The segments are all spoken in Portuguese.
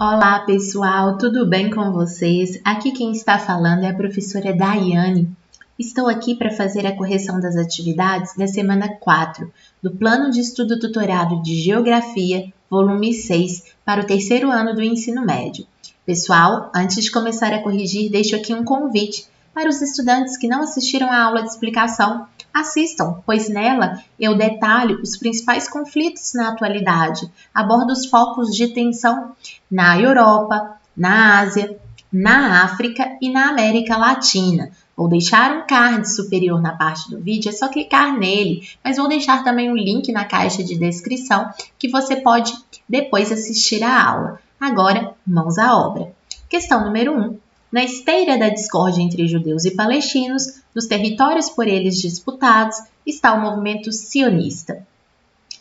Olá pessoal, tudo bem com vocês? Aqui quem está falando é a professora Daiane. Estou aqui para fazer a correção das atividades da semana 4 do Plano de Estudo Tutorado de Geografia, volume 6, para o terceiro ano do ensino médio. Pessoal, antes de começar a corrigir, deixo aqui um convite para os estudantes que não assistiram à aula de explicação. Assistam, pois nela eu detalho os principais conflitos na atualidade, abordo os focos de tensão na Europa, na Ásia, na África e na América Latina. Vou deixar um card superior na parte do vídeo, é só clicar nele, mas vou deixar também um link na caixa de descrição que você pode depois assistir à aula. Agora, mãos à obra. Questão número 1. Na esteira da discórdia entre judeus e palestinos, nos territórios por eles disputados, está o movimento sionista,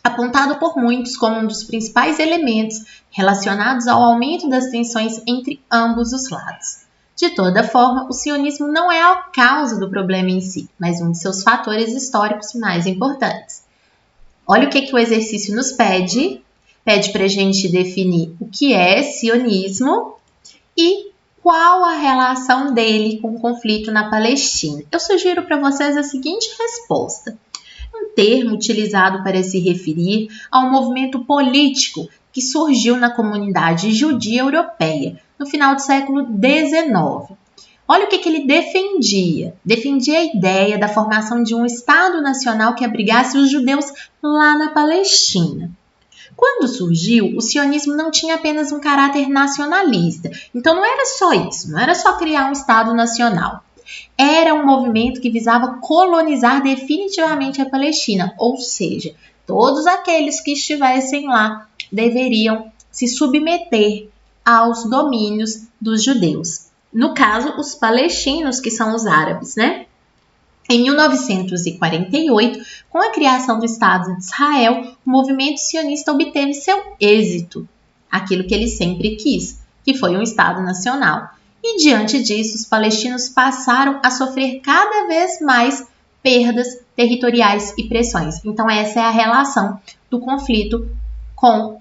apontado por muitos como um dos principais elementos relacionados ao aumento das tensões entre ambos os lados. De toda forma, o sionismo não é a causa do problema em si, mas um de seus fatores históricos mais importantes. Olha o que o exercício nos pede. Pede para a gente definir o que é sionismo e qual a relação dele com o conflito na Palestina. Eu sugiro para vocês a seguinte resposta. Um termo utilizado para se referir a um movimento político que surgiu na comunidade judia europeia no final do século XIX. Olha o que ele defendia. Defendia a ideia da formação de um Estado nacional que abrigasse os judeus lá na Palestina. Quando surgiu, o sionismo não tinha apenas um caráter nacionalista. Então não era só isso, não era só criar um Estado nacional. Era um movimento que visava colonizar definitivamente a Palestina, ou seja, todos aqueles que estivessem lá deveriam se submeter aos domínios dos judeus. No caso, os palestinos, que são os árabes, né? Em 1948, com a criação do Estado de Israel, o movimento sionista obteve seu êxito, aquilo que ele sempre quis, que foi um Estado nacional. E diante disso, os palestinos passaram a sofrer cada vez mais perdas territoriais e pressões. Então essa é a relação do conflito com,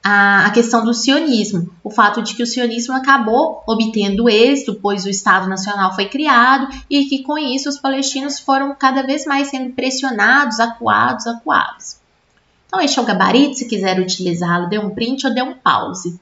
a questão do sionismo, o fato de que o sionismo acabou obtendo êxito, pois o Estado Nacional foi criado e que com isso os palestinos foram cada vez mais sendo pressionados, acuados. Então este é o gabarito, se quiser utilizá-lo, dê um print ou dê um pause.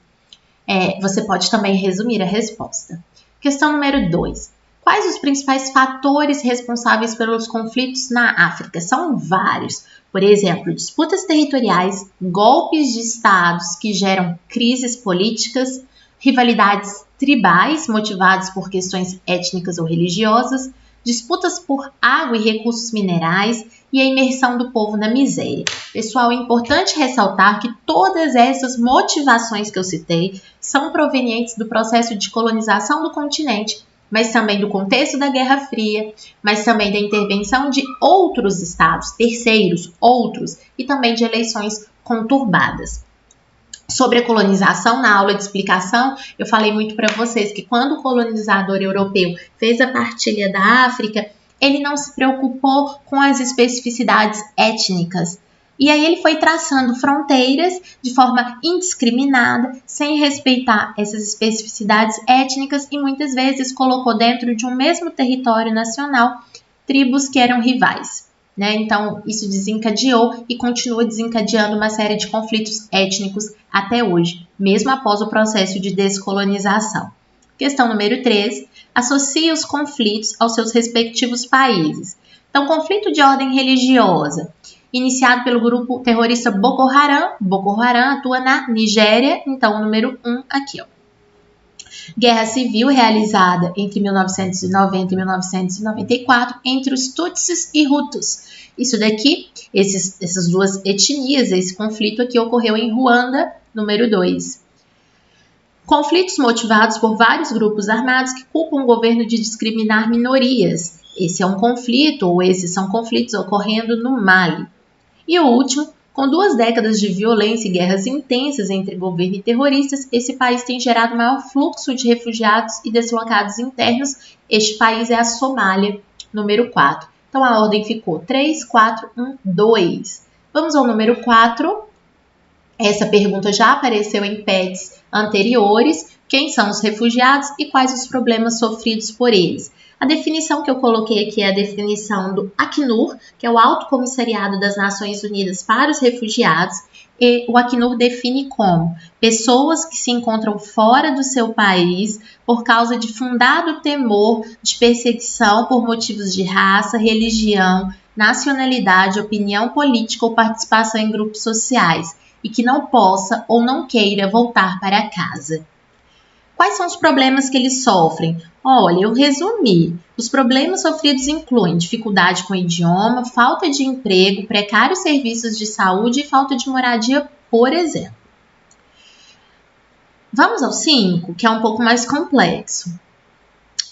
Você pode também resumir a resposta. Questão número 2. Quais os principais fatores responsáveis pelos conflitos na África? São vários. Por exemplo, disputas territoriais, golpes de estados que geram crises políticas, rivalidades tribais motivadas por questões étnicas ou religiosas, disputas por água e recursos minerais e a imersão do povo na miséria. Pessoal, é importante ressaltar que todas essas motivações que eu citei são provenientes do processo de colonização do continente, mas também do contexto da Guerra Fria, mas também da intervenção de outros estados, terceiros, outros, e também de eleições conturbadas. Sobre a colonização, na aula de explicação, eu falei muito para vocês que quando o colonizador europeu fez a partilha da África, ele não se preocupou com as especificidades étnicas. E aí ele foi traçando fronteiras de forma indiscriminada, sem respeitar essas especificidades étnicas e muitas vezes colocou dentro de um mesmo território nacional tribos que eram rivais. Então isso desencadeou e continua desencadeando uma série de conflitos étnicos até hoje, mesmo após o processo de descolonização. Questão número 3. Associe os conflitos aos seus respectivos países. Então, conflito de ordem religiosa, iniciado pelo grupo terrorista Boko Haram. Boko Haram atua na Nigéria, então o número 1 aqui. Guerra civil realizada entre 1990 e 1994 entre os Tutsis e Hutus. Isso daqui, essas duas etnias, esse conflito aqui ocorreu em Ruanda, número 2. Conflitos motivados por vários grupos armados que culpam o governo de discriminar minorias. Esse é um conflito, ou esses são conflitos ocorrendo no Mali. E o último, com 2 décadas de violência e guerras intensas entre governo e terroristas, esse país tem gerado maior fluxo de refugiados e deslocados internos. Este país é a Somália, número 4. Então a ordem ficou 3, 4, 1, 2. Vamos ao número 4. Essa pergunta já apareceu em PETs anteriores: quem são os refugiados e quais os problemas sofridos por eles? A definição que eu coloquei aqui é a definição do Acnur, que é o Alto Comissariado das Nações Unidas para os Refugiados, e o Acnur define como pessoas que se encontram fora do seu país por causa de fundado temor de perseguição por motivos de raça, religião, nacionalidade, opinião política ou participação em grupos sociais, e que não possa ou não queira voltar para casa. Quais são os problemas que eles sofrem? Olha, eu resumi. Os problemas sofridos incluem dificuldade com o idioma, falta de emprego, precários serviços de saúde e falta de moradia, por exemplo. Vamos ao 5, que é um pouco mais complexo.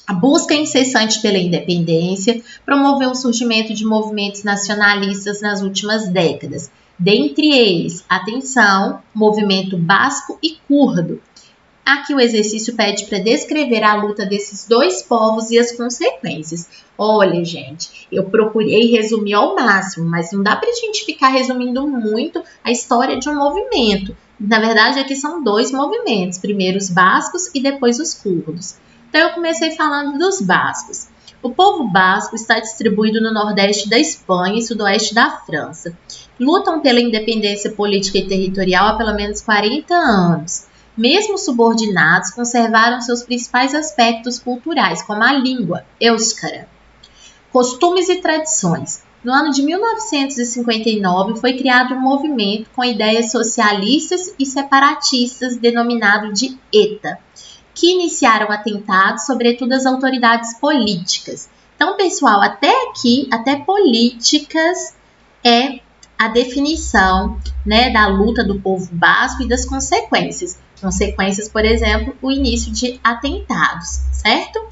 A busca incessante pela independência promoveu o surgimento de movimentos nacionalistas nas últimas décadas. Dentre eles, atenção, movimento basco e curdo. Aqui o exercício pede para descrever a luta desses dois povos e as consequências. Olha, gente, eu procurei resumir ao máximo, mas não dá para a gente ficar resumindo muito a história de um movimento. Na verdade, aqui são dois movimentos, primeiro os bascos e depois os curdos. Então, eu comecei falando dos bascos. O povo basco está distribuído no nordeste da Espanha e sudoeste da França. Lutam pela independência política e territorial há pelo menos 40 anos. Mesmo subordinados, conservaram seus principais aspectos culturais, como a língua, éuscara. Costumes e tradições. No ano de 1959, foi criado um movimento com ideias socialistas e separatistas denominado de ETA, que iniciaram atentados, sobretudo às autoridades políticas. Então, pessoal, até aqui, até políticas é a definição, né, da luta do povo basco e das consequências. Consequências, por exemplo, o início de atentados, certo?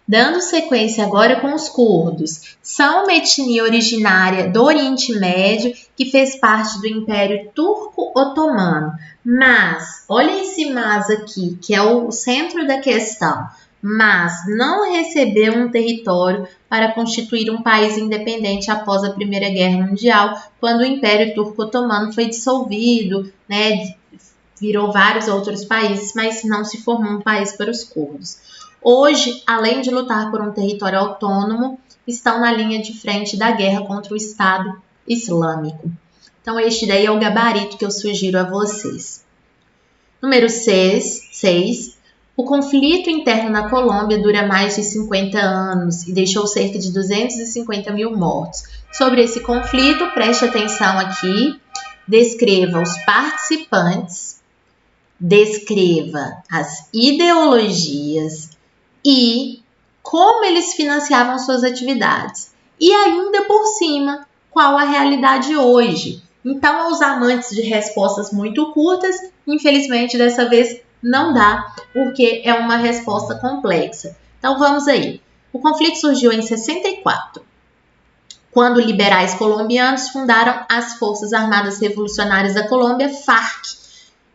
Dando sequência agora com os curdos. São uma etnia originária do Oriente Médio que fez parte do Império Turco-Otomano. Mas, olha esse mas aqui, que é o centro da questão. Mas não recebeu um território para constituir um país independente após a Primeira Guerra Mundial, quando o Império Turco-Otomano foi dissolvido, né? Virou vários outros países, mas não se formou um país para os curdos. Hoje, além de lutar por um território autônomo, estão na linha de frente da guerra contra o Estado Islâmico. Então, este daí é o gabarito que eu sugiro a vocês. Número 6. O conflito interno na Colômbia dura mais de 50 anos e deixou cerca de 250 mil mortos. Sobre esse conflito, preste atenção aqui, descreva os participantes, descreva as ideologias e como eles financiavam suas atividades. E ainda por cima, qual a realidade hoje. Então, aos amantes de respostas muito curtas, infelizmente dessa vez não dá, porque é uma resposta complexa. Então, vamos aí. O conflito surgiu em 64, quando liberais colombianos fundaram as Forças Armadas Revolucionárias da Colômbia, FARC,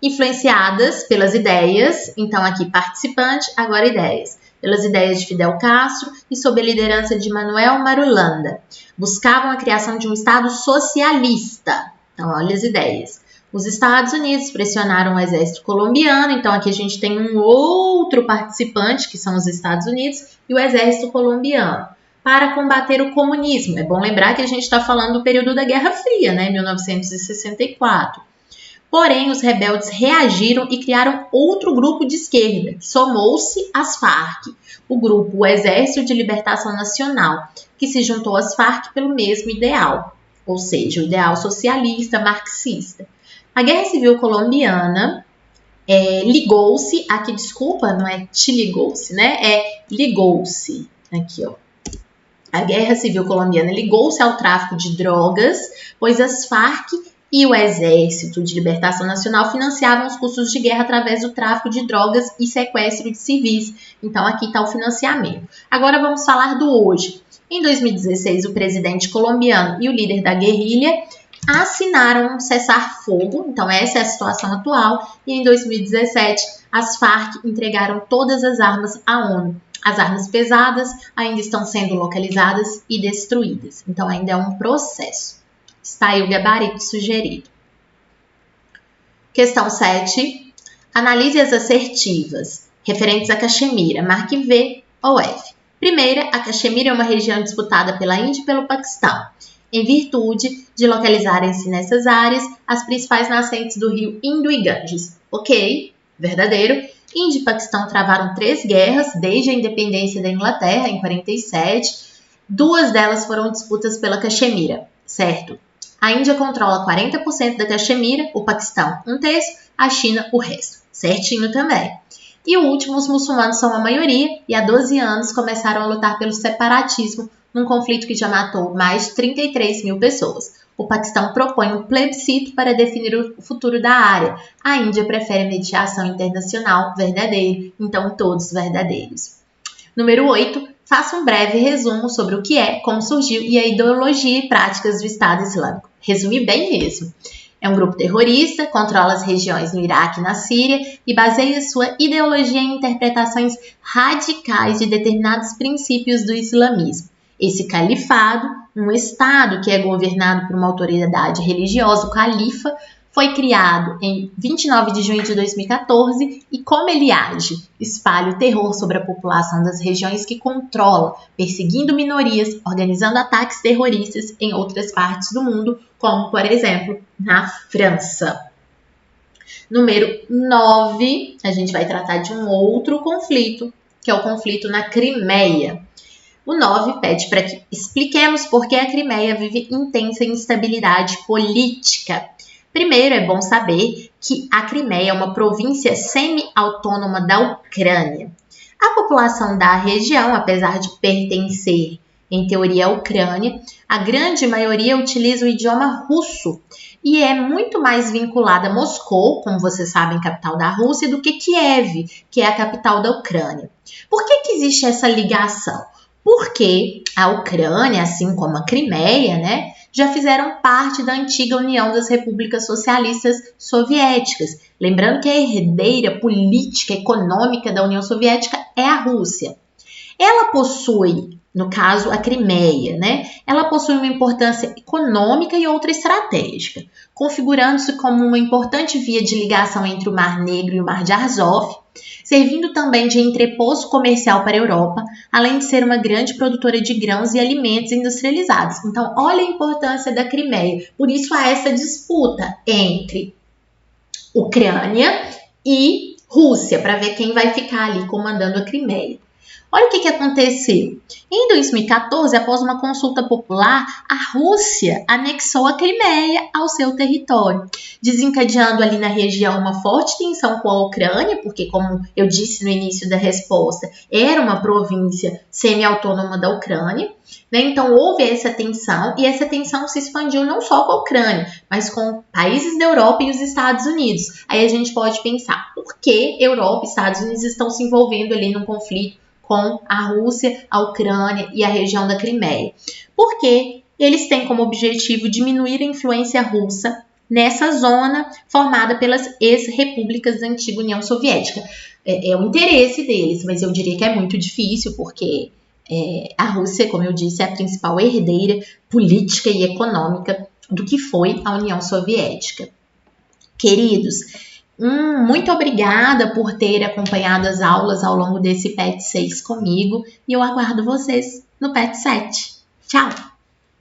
influenciadas pelas ideias, então aqui participante, agora ideias, pelas ideias de Fidel Castro e sob a liderança de Manuel Marulanda. Buscavam a criação de um Estado socialista. Então, olha as ideias. Os Estados Unidos pressionaram o exército colombiano, então aqui a gente tem um outro participante, que são os Estados Unidos, e o exército colombiano, para combater o comunismo. É bom lembrar que a gente está falando do período da Guerra Fria, né, 1964. Porém, os rebeldes reagiram e criaram outro grupo de esquerda, que somou-se às Farc, o grupo o Exército de Libertação Nacional, que se juntou às Farc pelo mesmo ideal, ou seja, o ideal socialista, marxista. A Guerra Civil Colombiana ligou-se, aqui desculpa, não é te ligou-se, né? É ligou-se, aqui ó. A Guerra Civil Colombiana ligou-se ao tráfico de drogas, pois as Farc e o Exército de Libertação Nacional financiavam os custos de guerra através do tráfico de drogas e sequestro de civis. Então, aqui está o financiamento. Agora vamos falar do hoje. Em 2016, o presidente colombiano e o líder da guerrilha assinaram um cessar-fogo. Então, essa é a situação atual. E em 2017, as Farc entregaram todas as armas à ONU. As armas pesadas ainda estão sendo localizadas e destruídas. Então, ainda é um processo. Está aí o gabarito sugerido. Questão 7. Analise as assertivas referentes a Caxemira. Marque V ou F. Primeira, a Caxemira é uma região disputada pela Índia e pelo Paquistão, em virtude de localizarem-se nessas áreas as principais nascentes do rio Indo e Ganges. Ok, verdadeiro. Índia e Paquistão travaram 3 guerras desde a independência da Inglaterra, em 47. 2 delas foram disputas pela Caxemira, certo? A Índia controla 40% da Caxemira, o Paquistão 1/3, a China o resto. Certinho também. E o último, os muçulmanos são a maioria e há 12 anos começaram a lutar pelo separatismo num conflito que já matou mais de 33 mil pessoas. O Paquistão propõe um plebiscito para definir o futuro da área. A Índia prefere mediação internacional, verdadeiro, então todos verdadeiros. Número 8. Faça um breve resumo sobre o que é, como surgiu e a ideologia e práticas do Estado Islâmico. Resumir bem mesmo. É um grupo terrorista, controla as regiões no Iraque e na Síria e baseia sua ideologia em interpretações radicais de determinados princípios do islamismo. Esse califado, um Estado que é governado por uma autoridade religiosa, o califa, foi criado em 29 de junho de 2014 e como ele age? Espalha o terror sobre a população das regiões que controla, perseguindo minorias, organizando ataques terroristas em outras partes do mundo, como, por exemplo, na França. Número 9, a gente vai tratar de um outro conflito, que é o conflito na Crimeia. O 9 pede para que expliquemos por que a Crimeia vive intensa instabilidade política. Primeiro, é bom saber que a Crimeia é uma província semi-autônoma da Ucrânia. A população da região, apesar de pertencer, em teoria, à Ucrânia, a grande maioria utiliza o idioma russo e é muito mais vinculada a Moscou, como vocês sabem, capital da Rússia, do que Kiev, que é a capital da Ucrânia. Por que existe essa ligação? Porque a Ucrânia, assim como a Crimeia, já fizeram parte da antiga União das Repúblicas Socialistas Soviéticas. Lembrando que a herdeira política e econômica da União Soviética é a Rússia. Ela possui, no caso, a Crimeia, ela possui uma importância econômica e outra estratégica, configurando-se como uma importante via de ligação entre o Mar Negro e o Mar de Azov, servindo também de entreposto comercial para a Europa, além de ser uma grande produtora de grãos e alimentos industrializados. Então, olha a importância da Crimeia. Por isso há essa disputa entre Ucrânia e Rússia, para ver quem vai ficar ali comandando a Crimeia. Olha o que aconteceu. Em 2014, após uma consulta popular, a Rússia anexou a Crimeia ao seu território, desencadeando ali na região uma forte tensão com a Ucrânia, porque, como eu disse no início da resposta, era uma província semi-autônoma da Ucrânia. Então, houve essa tensão e essa tensão se expandiu não só com a Ucrânia, mas com países da Europa e os Estados Unidos. Aí a gente pode pensar, por que Europa e Estados Unidos estão se envolvendo ali num conflito com a Rússia, a Ucrânia e a região da Crimeia? Porque eles têm como objetivo diminuir a influência russa nessa zona formada pelas ex-repúblicas da antiga União Soviética. É o interesse deles, mas eu diria que é muito difícil, porque a Rússia, como eu disse, é a principal herdeira política e econômica do que foi a União Soviética. Queridos, muito obrigada por ter acompanhado as aulas ao longo desse PET 6 comigo e eu aguardo vocês no PET 7. Tchau!